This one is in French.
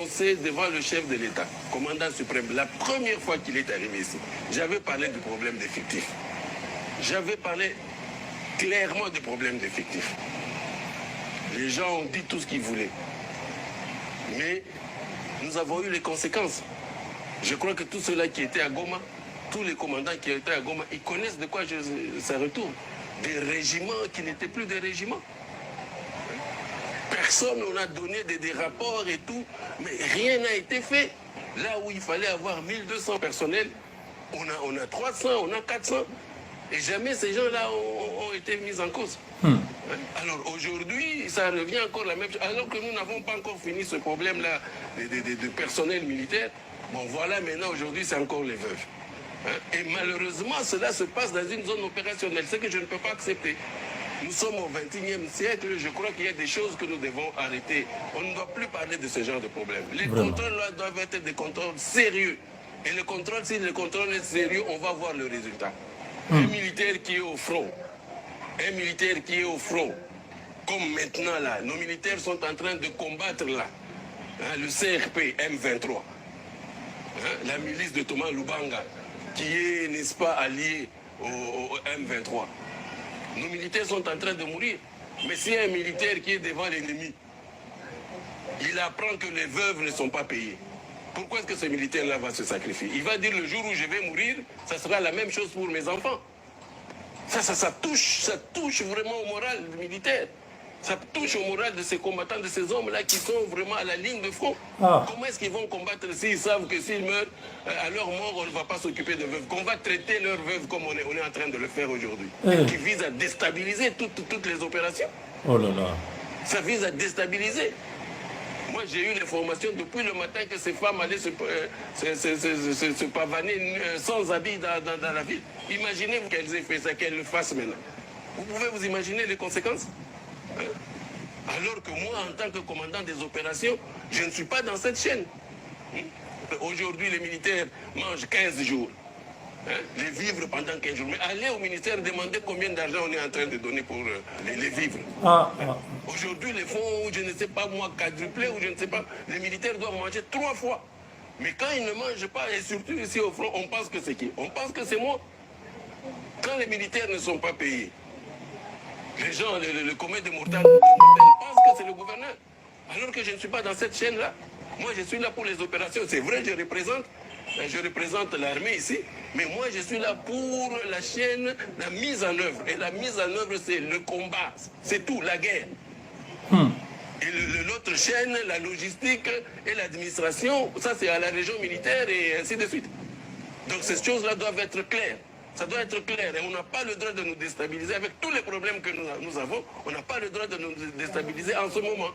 C'est devant le chef de l'État, commandant suprême, la première fois qu'il est arrivé ici, j'avais parlé du problème d'effectifs. J'avais parlé clairement du problème d'effectifs. Les gens ont dit tout ce qu'ils voulaient. Mais nous avons eu les conséquences. Je crois que tous ceux-là qui étaient à Goma, tous les commandants qui étaient à Goma, ils connaissent de quoi ça retourne. Des régiments qui n'étaient plus des régiments. Personne, on a donné des rapports et tout, mais rien n'a été fait. Là où il fallait avoir 1200 personnels, on a 300, on a 400. Et jamais ces gens-là ont été mis en cause. Alors aujourd'hui, ça revient encore la même chose. Alors que nous n'avons pas encore fini ce problème-là de personnel militaire, bon voilà, maintenant aujourd'hui c'est encore les veuves. Et malheureusement, cela se passe dans une zone opérationnelle, ce que je ne peux pas accepter. Nous sommes au XXIe siècle, je crois qu'il y a des choses que nous devons arrêter. On ne doit plus parler de ce genre de problème. Les contrôles là doivent être des contrôles sérieux. Et le contrôle, si le contrôle est sérieux, on va voir le résultat. Un militaire qui est au front, comme maintenant là, nos militaires sont en train de combattre là, le CRP M23, la milice de Thomas Lubanga, qui est, n'est-ce pas, allié au M23. Nos militaires sont en train de mourir. Mais s'il y a un militaire qui est devant l'ennemi, il apprend que les veuves ne sont pas payées. Pourquoi est-ce que ce militaire-là va se sacrifier? Il va dire le jour où je vais mourir, ça sera la même chose pour mes enfants. Ça touche vraiment au moral du militaire. Ça touche au moral de ces combattants, de ces hommes-là qui sont vraiment à la ligne de front. Comment est-ce qu'ils vont combattre s'ils savent que s'ils meurent, à leur mort, on ne va pas s'occuper de veuves, qu'on va traiter leurs veuves comme on est en train de le faire aujourd'hui, qui vise à déstabiliser toutes les opérations. Oh là là. Ça vise à déstabiliser. Moi, j'ai eu l'information depuis le matin que ces femmes allaient se pavaner sans habit dans la ville. Imaginez-vous qu'elles aient fait ça, qu'elles le fassent maintenant. Vous pouvez vous imaginer les conséquences? Alors que moi, en tant que commandant des opérations, je ne suis pas dans cette chaîne. Aujourd'hui, les militaires mangent 15 jours. Les vivres pendant 15 jours. Mais allez au ministère demander combien d'argent on est en train de donner pour les vivres. Aujourd'hui, les fonds, je ne sais pas moi, quadruplés ou je ne sais pas, les militaires doivent manger 3 fois. Mais quand ils ne mangent pas, et surtout ici au front, on pense que c'est qui? On pense que c'est moi. Quand les militaires ne sont pas payés, les gens, le commun de mortalité, pensent que c'est le gouverneur. Alors que je ne suis pas dans cette chaîne-là. Moi, je suis là pour les opérations. C'est vrai, je représente l'armée ici. Mais moi, je suis là pour la chaîne, la mise en œuvre. Et la mise en œuvre, c'est le combat. C'est tout, la guerre. Et l'autre chaîne, la logistique et l'administration, ça, c'est à la région militaire et ainsi de suite. Donc, ces choses-là doivent être claires. Ça doit être clair et on n'a pas le droit de nous déstabiliser avec tous les problèmes que nous avons. On n'a pas le droit de nous déstabiliser en ce moment.